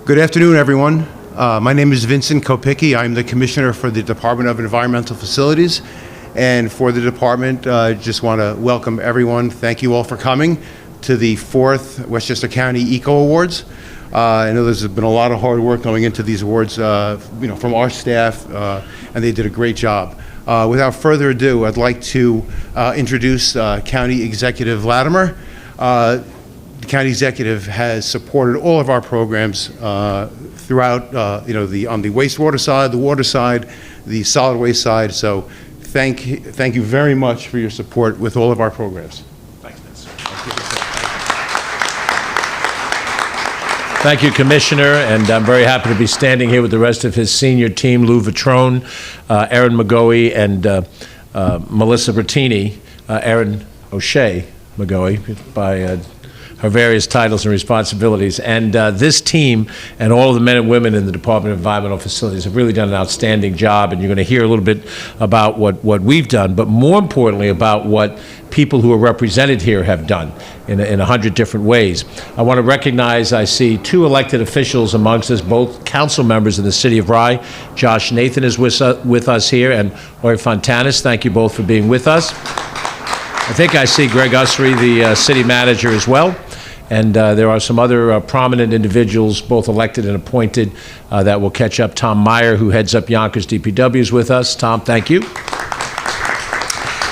Good afternoon, everyone. My name is Vincent Kopicki. I'm the Commissioner for the Department of Environmental Facilities. And for the department, I just want to welcome everyone. Thank you all for coming to the 4th Westchester County Eco Awards. I know there's been a lot of hard work going into these awards from our staff, and they did a great job. Without further ado, I'd like to introduce County Executive Latimer. The county executive has supported all of our programs throughout, on the wastewater side, the water side, the solid waste side. So thank you very much for your support with all of our programs. Thanks, Vince. Thank you, Commissioner, and I'm very happy to be standing here with the rest of his senior team, Lou Vitrone, Erin McGoey, and Melissa Bertini, Erin O'Shea McGoey, by her various titles and responsibilities. And this team and all of the men and women in the Department of Environmental Facilities have really done an outstanding job, and you're going to hear a little bit about what we've done, but more importantly about what people who are represented here have done in 100 different ways. I want to recognize, I see 2 elected officials amongst us, both council members in the city of Rye. Josh Nathan is with us here, and Ori Fontanis. Thank you both for being with us. I think I see Greg Usry, the city manager, as well. And there are some other prominent individuals, both elected and appointed, that will catch up. Tom Meyer, who heads up Yonkers DPW, is with us. Tom, thank you.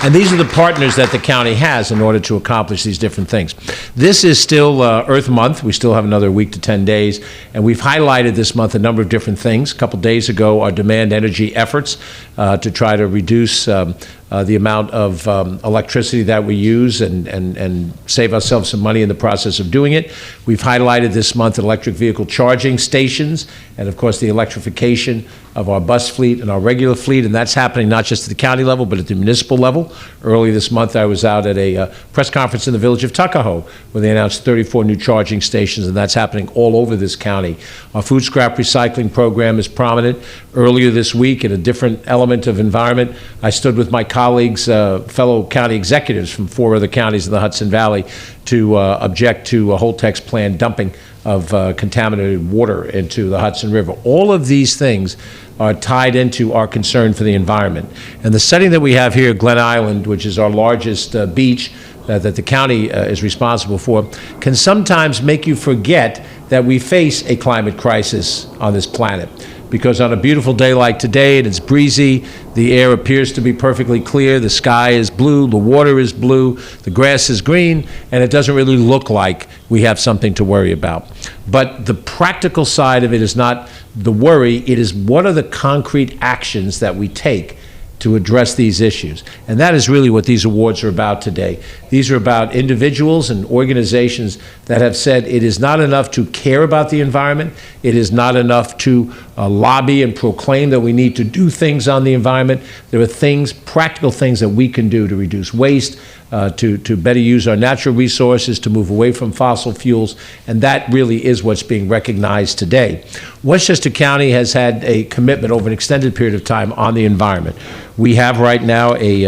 And these are the partners that the county has in order to accomplish these different things. This is still Earth Month. We still have another week to 10 days. And we've highlighted this month a number of different things. A couple days ago, our demand energy efforts to try to reduce the amount of electricity that we use and save ourselves some money in the process of doing it. We've highlighted this month electric vehicle charging stations and, of course, the electrification of our bus fleet and our regular fleet, and that's happening not just at the county level, but at the municipal level. Early this month, I was out at a press conference in the village of Tuckahoe, where they announced 34 new charging stations, and that's happening all over this county. Our food scrap recycling program is prominent. Earlier this week, in a different element of environment, I stood with my colleagues, fellow county executives from 4 other counties in the Hudson Valley, to object to a Holtex plan dumping of contaminated water into the Hudson River. All of these things are tied into our concern for the environment. And the setting that we have here, Glen Island, which is our largest beach that the county is responsible for, can sometimes make you forget that we face a climate crisis on this planet. Because on a beautiful day like today, and it's breezy, the air appears to be perfectly clear, the sky is blue, the water is blue, the grass is green, and it doesn't really look like we have something to worry about. But the practical side of it is not the worry, it is what are the concrete actions that we take to address these issues. And that is really what these awards are about today. These are about individuals and organizations that have said it is not enough to care about the environment, it is not enough to lobby and proclaim that we need to do things on the environment. There are things, practical things that we can do to reduce waste, to better use our natural resources, to move away from fossil fuels, and that really is what's being recognized today. Westchester County has had a commitment over an extended period of time on the environment. We have right now a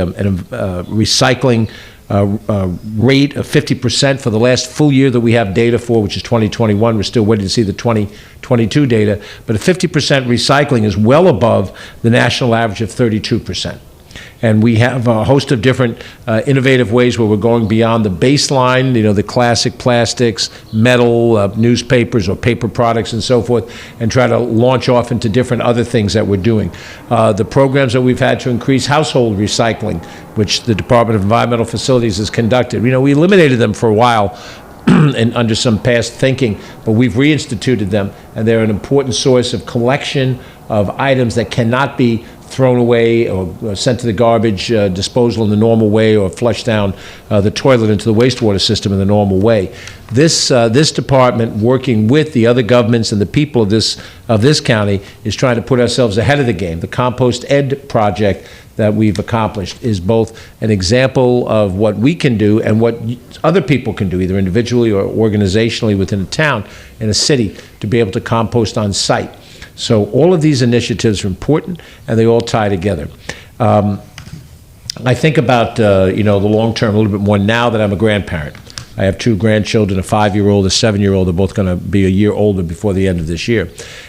recycling rate of 50% for the last full year that we have data for, which is 2021. We're still waiting to see the 2022 data, but a 50% recycling is well above the national average of 32%. And we have a host of different innovative ways where we're going beyond the baseline, the classic plastics, metal, newspapers or paper products and so forth, and try to launch off into different other things that we're doing. The programs that we've had to increase household recycling, which the Department of Environmental Facilities has conducted. We eliminated them for a while and under some past thinking, but we've reinstituted them, and they're an important source of collection of items that cannot be thrown away or sent to the garbage disposal in the normal way, or flushed down the toilet into the wastewater system in the normal way. This department, working with the other governments and the people of this county, is trying to put ourselves ahead of the game. The Compost Ed project that we've accomplished is both an example of what we can do and what other people can do, either individually or organizationally within a town, in a city, to be able to compost on site. So all of these initiatives are important, and they all tie together. I think about the long term a little bit more now that I'm a grandparent. I have 2 grandchildren, a 5-year-old, a 7-year-old. They're both going to be a year older before the end of this year.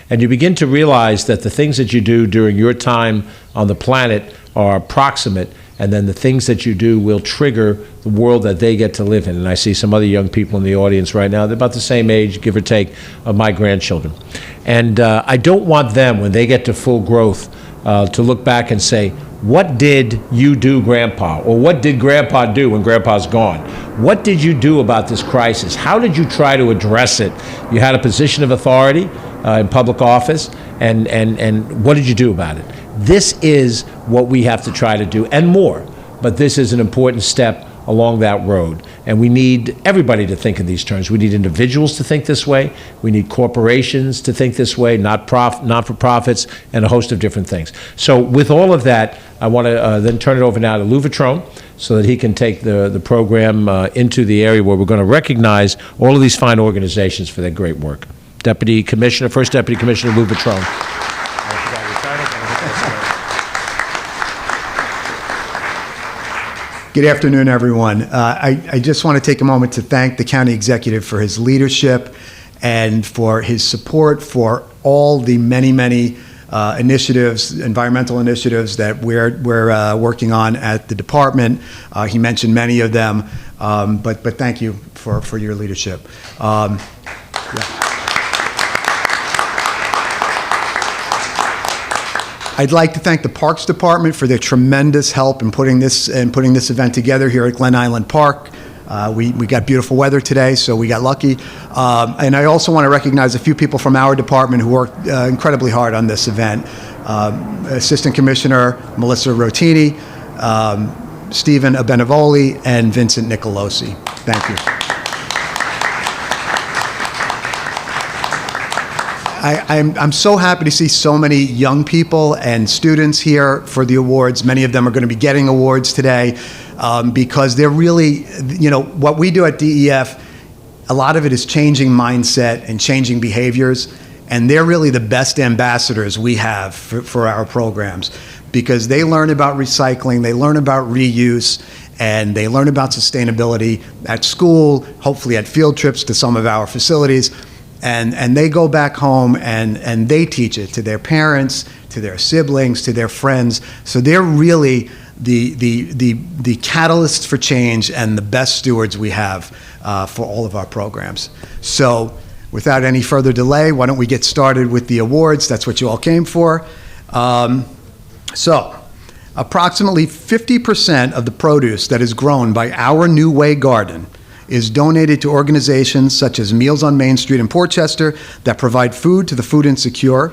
And you begin to realize that the things that you do during your time on the planet are proximate, and then the things that you do will trigger the world that they get to live in. And I see some other young people in the audience right now. They're about the same age, give or take, of my grandchildren. And I don't want them, when they get to full growth, to look back and say, what did you do, Grandpa? Or what did Grandpa do when Grandpa's gone? What did you do about this crisis? How did you try to address it? You had a position of authority in public office, and what did you do about it? This is what we have to try to do, and more. But this is an important step along that road. And we need everybody to think in these terms. We need individuals to think this way. We need corporations to think this way, not-for-profits, and a host of different things. So with all of that, I want to then turn it over now to Lou Vitrone so that he can take the program into the area where we're going to recognize all of these fine organizations for their great work. Deputy Commissioner, First Deputy Commissioner Lou Vitrone. Good afternoon, everyone. I just want to take a moment to thank the county executive for his leadership and for his support for all the many initiatives, environmental initiatives that we're working on at the department. He mentioned many of them, but thank you for your leadership. Yeah. I'd like to thank the Parks Department for their tremendous help in putting this event together here at Glen Island Park. We got beautiful weather today, so we got lucky. And I also want to recognize a few people from our department who worked incredibly hard on this event. Assistant Commissioner Melissa Rotini, Stephen Abenivoli, and Vincent Nicolosi. Thank you. I'm so happy to see so many young people and students here for the awards. Many of them are going to be getting awards today because they're really, what we do at DEF, a lot of it is changing mindset and changing behaviors, and they're really the best ambassadors we have for our programs because they learn about recycling, they learn about reuse, and they learn about sustainability at school, hopefully at field trips to some of our facilities. And they go back home and they teach it to their parents, to their siblings, to their friends. So they're really the catalysts for change and the best stewards we have for all of our programs. So without any further delay, why don't we get started with the awards? That's what you all came for. So approximately 50% of the produce that is grown by our New Way Garden is donated to organizations such as Meals on Main Street in Portchester that provide food to the food insecure.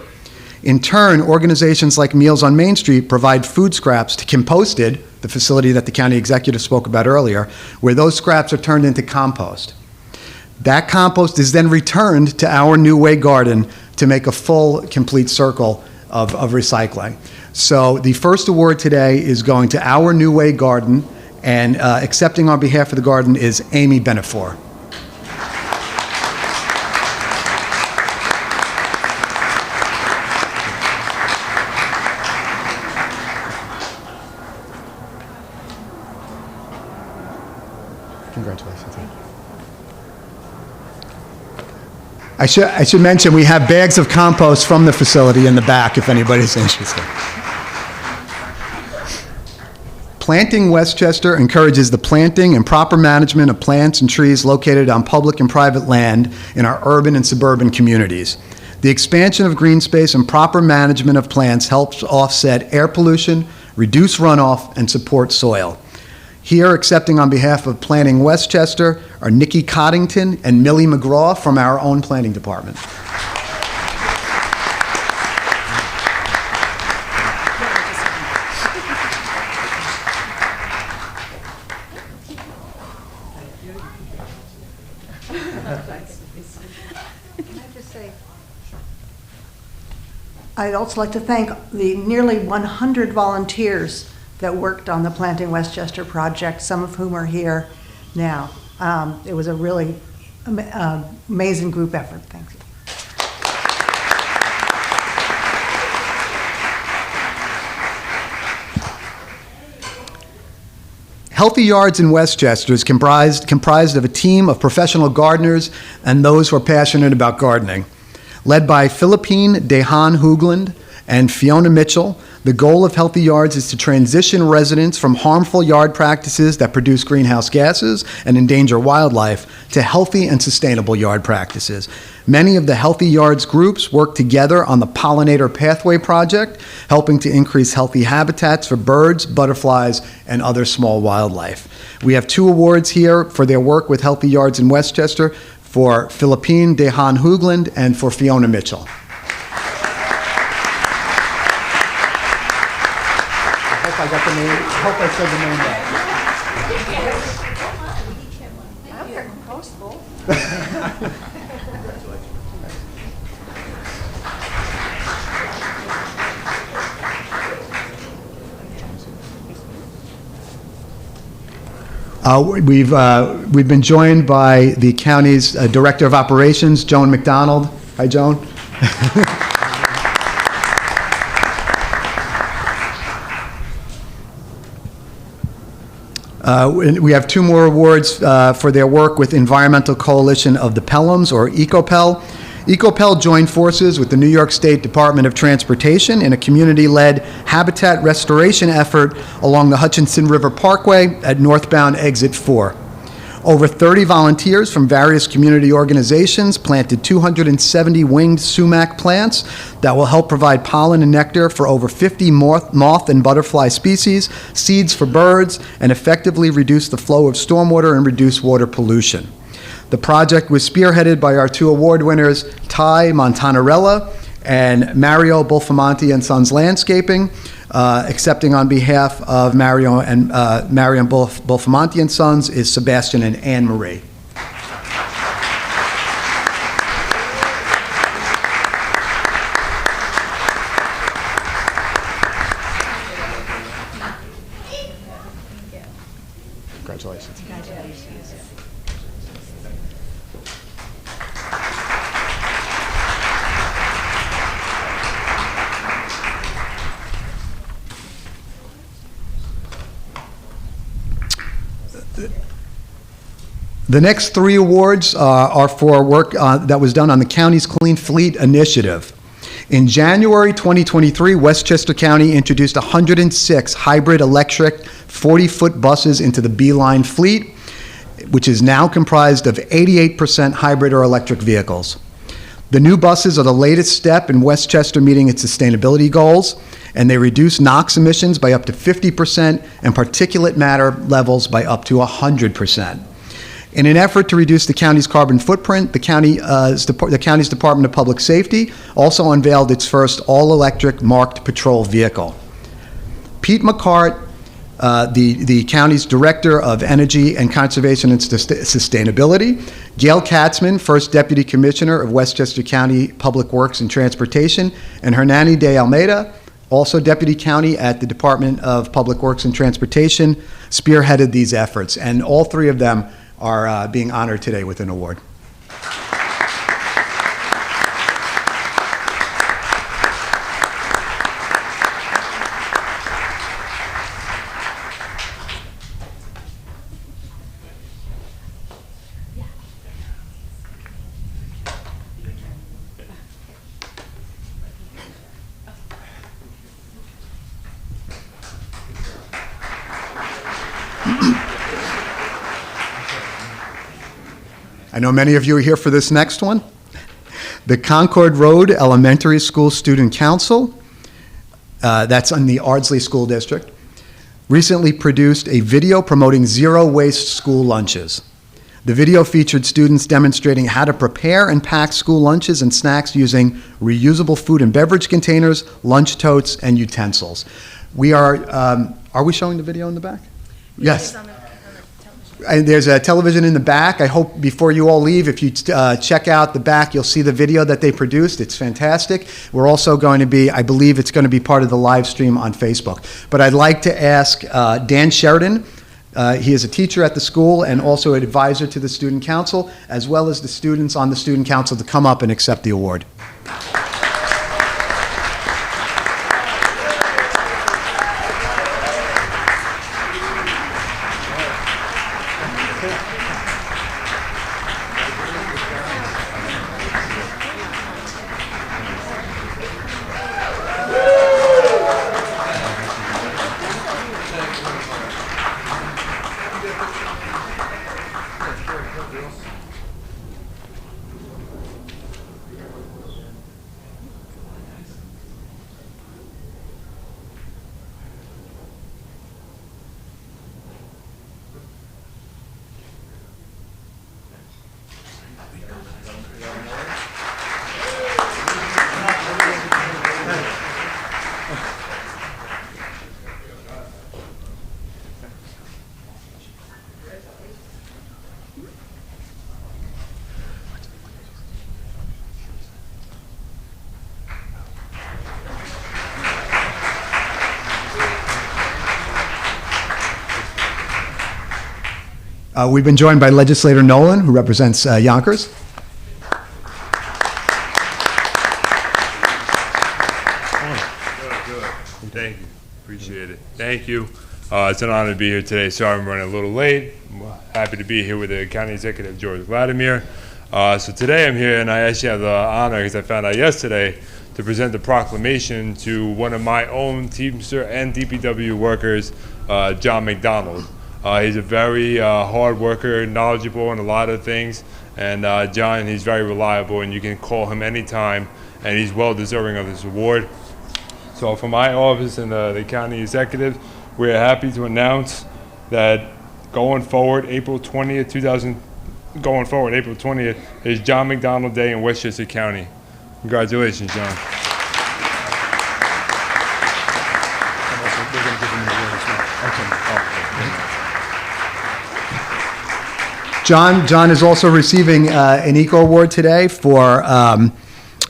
In turn, organizations like Meals on Main Street provide food scraps to Composted, the facility that the county executive spoke about earlier, where those scraps are turned into compost. That compost is then returned to our New Way Garden to make a full, complete circle of recycling. So the first award today is going to our New Way Garden, and accepting on behalf of the garden is Amy Benefor. Congratulations. I should mention we have bags of compost from the facility in the back if anybody's interested. Planting Westchester encourages the planting and proper management of plants and trees located on public and private land in our urban and suburban communities. The expansion of green space and proper management of plants helps offset air pollution, reduce runoff, and support soil. Here, accepting on behalf of Planting Westchester are Nikki Coddington and Millie McGraw from our own planning department. I'd also like to thank the nearly 100 volunteers that worked on the Planting Westchester project, some of whom are here now. It was a really amazing group effort. Thank you. Healthy Yards in Westchester is comprised of a team of professional gardeners and those who are passionate about gardening. Led by Philippine Dehan Hoogland and Fiona Mitchell, the goal of Healthy Yards is to transition residents from harmful yard practices that produce greenhouse gases and endanger wildlife to healthy and sustainable yard practices. Many of the Healthy Yards groups work together on the Pollinator Pathway Project, helping to increase healthy habitats for birds, butterflies, and other small wildlife. We have 2 awards here for their work with Healthy Yards in Westchester, for Philippine Dehan Hoogland and for Fiona Mitchell. I got the name. I hope I said the name right. We've been joined by the county's Director of Operations, Joan McDonald. Hi, Joan. We have 2 more awards for their work with Environmental Coalition of the Pelhams, or EcoPel. EcoPel joined forces with the New York State Department of Transportation in a community-led habitat restoration effort along the Hutchinson River Parkway at northbound Exit 4. Over 30 volunteers from various community organizations planted 270 winged sumac plants that will help provide pollen and nectar for over 50 moth and butterfly species, seeds for birds, and effectively reduce the flow of stormwater and reduce water pollution. The project was spearheaded by our 2 award winners, Ty Montanarella and Mario Bulfamonti and Sons Landscaping. Accepting on behalf of Mario and Bulfamonti and Sons is Sebastian and Anne Marie. Congratulations. The next 3 awards are for work that was done on the county's Clean Fleet Initiative. In January 2023, Westchester County introduced 106 hybrid electric 40-foot buses into the B-Line fleet, which is now comprised of 88% hybrid or electric vehicles. The new buses are the latest step in Westchester meeting its sustainability goals, and they reduce NOx emissions by up to 50% and particulate matter levels by up to 100%. In an effort to reduce the county's carbon footprint, the county's Department of Public Safety also unveiled its first all-electric marked patrol vehicle. Pete McCart, the county's Director of Energy and Conservation and Sustainability, Gail Katzman, First Deputy Commissioner of Westchester County Public Works and Transportation, and Hernani de Almeida, also Deputy County at the Department of Public Works and Transportation, spearheaded these efforts, and all 3 of them are being honored today with an award. I know many of you are here for this next one. The Concord Road Elementary School Student Council, that's in the Ardsley School District, recently produced a video promoting zero-waste school lunches. The video featured students demonstrating how to prepare and pack school lunches and snacks using reusable food and beverage containers, lunch totes, and utensils. We are we showing the video in the back? Yes. And there's a television in the back. I hope before you all leave, if you check out the back, you'll see the video that they produced. It's fantastic. We're also going to be, I believe it's going to be part of the live stream on Facebook. But I'd like to ask Dan Sheridan. He is a teacher at the school and also an advisor to the student council, as well as the students on the student council, to come up and accept the award. We've been joined by Legislator Nolan, who represents Yonkers. Thank you. Appreciate it. Thank you. It's an honor to be here today. Sorry I'm running a little late. I'm happy to be here with the County Executive, George Vladimir. So today I'm here, and I actually have the honor, because I found out yesterday, to present the proclamation to one of my own Teamster and DPW workers, John McDonald. He's a very hard worker, knowledgeable in a lot of things, and John, he's very reliable, and you can call him anytime, and he's well deserving of this award. So from my office and the county executive, we're happy to announce that going forward, April 20th is John McDonald Day in Westchester County. Congratulations, John. John is also receiving an ECO Award today for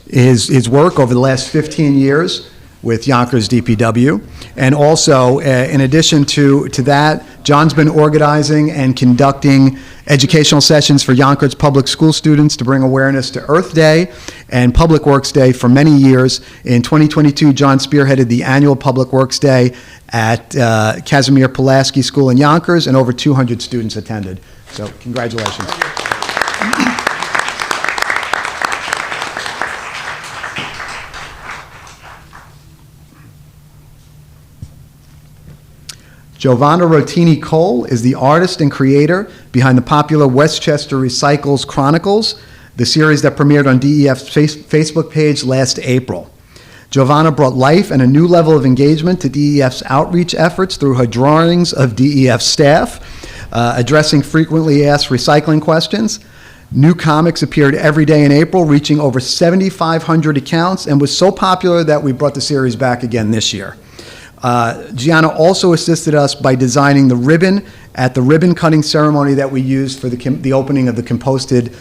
his work over the last 15 years with Yonkers DPW. And also, in addition to that, John's been organizing and conducting educational sessions for Yonkers public school students to bring awareness to Earth Day and Public Works Day for many years. In 2022, John spearheaded the annual Public Works Day at Casimir Pulaski School in Yonkers, and over 200 students attended. So congratulations. Giovanna Rotini Cole is the artist and creator behind the popular Westchester Recycles Chronicles, the series that premiered on DEF's Facebook page last April. Giovanna brought life and a new level of engagement to DEF's outreach efforts through her drawings of DEF staff, addressing frequently asked recycling questions. New comics appeared every day in April, reaching over 7,500 accounts, and was so popular that we brought the series back again this year. Gianna also assisted us by designing the ribbon at the ribbon cutting ceremony that we used for the opening of the composted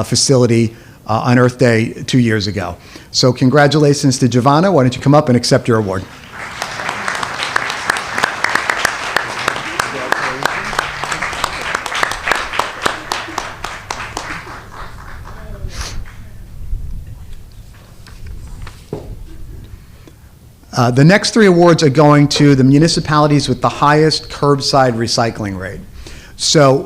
facility on Earth Day 2 years ago. So congratulations to Giovanna. Why don't you come up and accept your award? The next three awards are going to the municipalities with the highest curbside recycling rate. So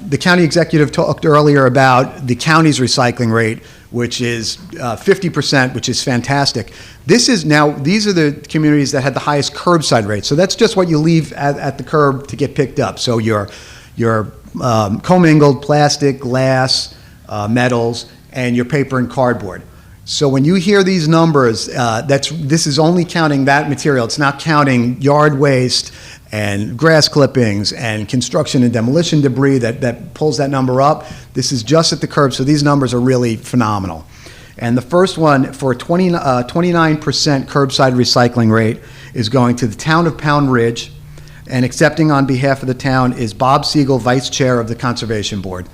the county executive talked earlier about the county's recycling rate, which is 50%, which is fantastic. These are the communities that had the highest curbside rate. So that's just what you leave at the curb to get picked up. So your commingled plastic, glass, metals, and your paper and cardboard. So when you hear these numbers, this is only counting that material. It's not counting yard waste and grass clippings and construction and demolition debris that pulls that number up. This is just at the curb, so these numbers are really phenomenal. And the first one for 29% curbside recycling rate is going to the town of Pound Ridge, and accepting on behalf of the town is Bob Siegel, Vice Chair of the Conservation Board.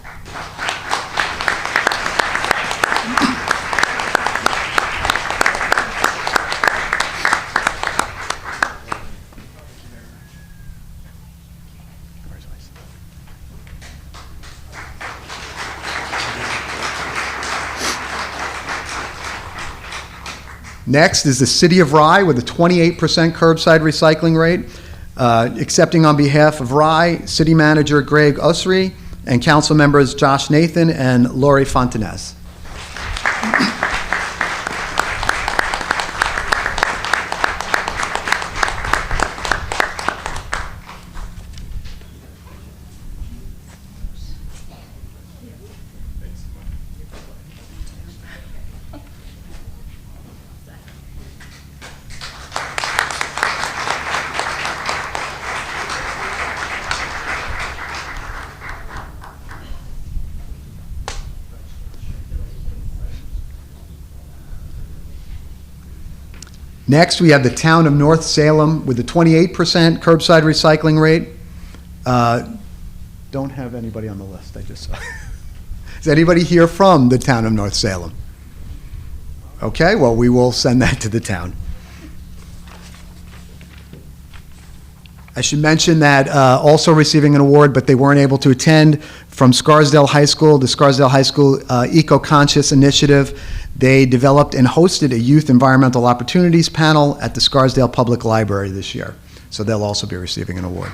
Next is the City of Rye with a 28% curbside recycling rate. Accepting on behalf of Rye, City Manager Greg Usry and Council Members Josh Nathan and Lori Fontanez. Next, we have the town of North Salem with a 28% curbside recycling rate. Don't have anybody on the list, I just saw. Is anybody here from the town of North Salem? Okay, well, we will send that to the town. I should mention that also receiving an award, but they weren't able to attend, from Scarsdale High School, the Scarsdale High School Eco-Conscious Initiative. They developed and hosted a youth environmental opportunities panel at the Scarsdale Public Library this year. So they'll also be receiving an award.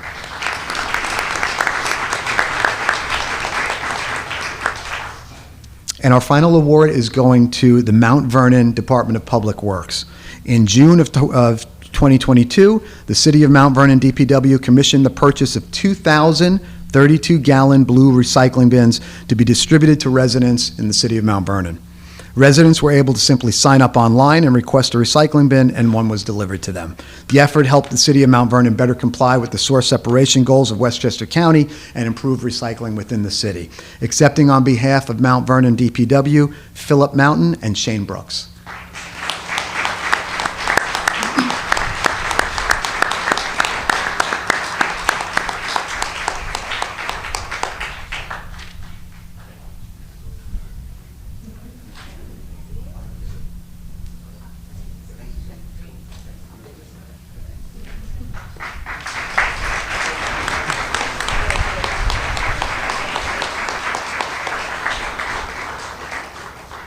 And our final award is going to the Mount Vernon Department of Public Works. In June of 2022, the City of Mount Vernon DPW commissioned the purchase of 2,000 32-gallon blue recycling bins to be distributed to residents in the City of Mount Vernon. Residents were able to simply sign up online and request a recycling bin, and one was delivered to them. The effort helped the City of Mount Vernon better comply with the source separation goals of Westchester County and improve recycling within the city. Accepting on behalf of Mount Vernon DPW, Philip Mountain and Shane Brooks.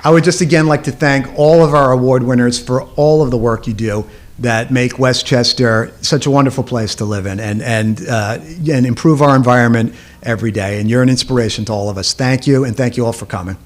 I would just again like to thank all of our award winners for all of the work you do that make Westchester such a wonderful place to live in and improve our environment every day. And you're an inspiration to all of us. Thank you, and thank you all for coming.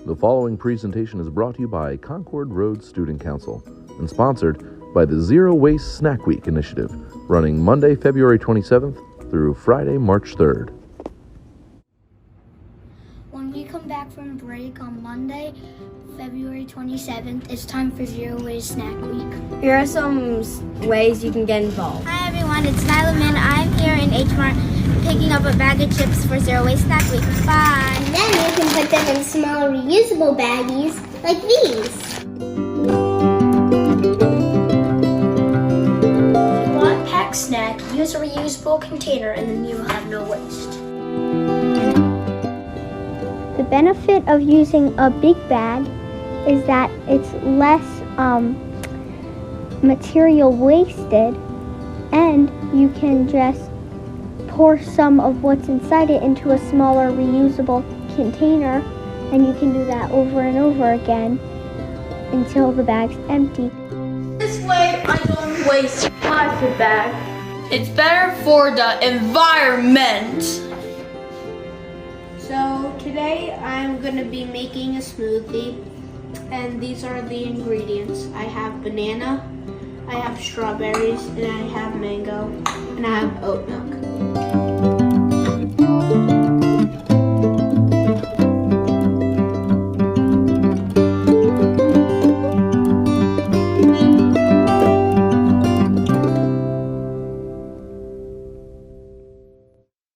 The following presentation is brought to you by Concord Road Student Council and sponsored by the Zero Waste Snack Week initiative, running Monday, February 27th through Friday, March 3rd. When we come back from break on Monday, February 27th, it's time for Zero Waste Snack Week. Here are some ways you can get involved. Hi everyone, it's Nyla Min. I'm here in H Mart picking up a bag of chips for Zero Waste Snack Week. Bye! And then you can put them in small reusable baggies like these. If you want packed snack, use a reusable container and then you will have no waste. The benefit of using a big bag is that it's less material wasted, and you can just pour some of what's inside it into a smaller reusable container, and you can do that over and over again until the bag's empty. This way I don't waste plastic bag. It's better for the environment. So today I'm going to be making a smoothie, and these are the ingredients. I have banana, I have strawberries, and I have mango, and I have oat milk.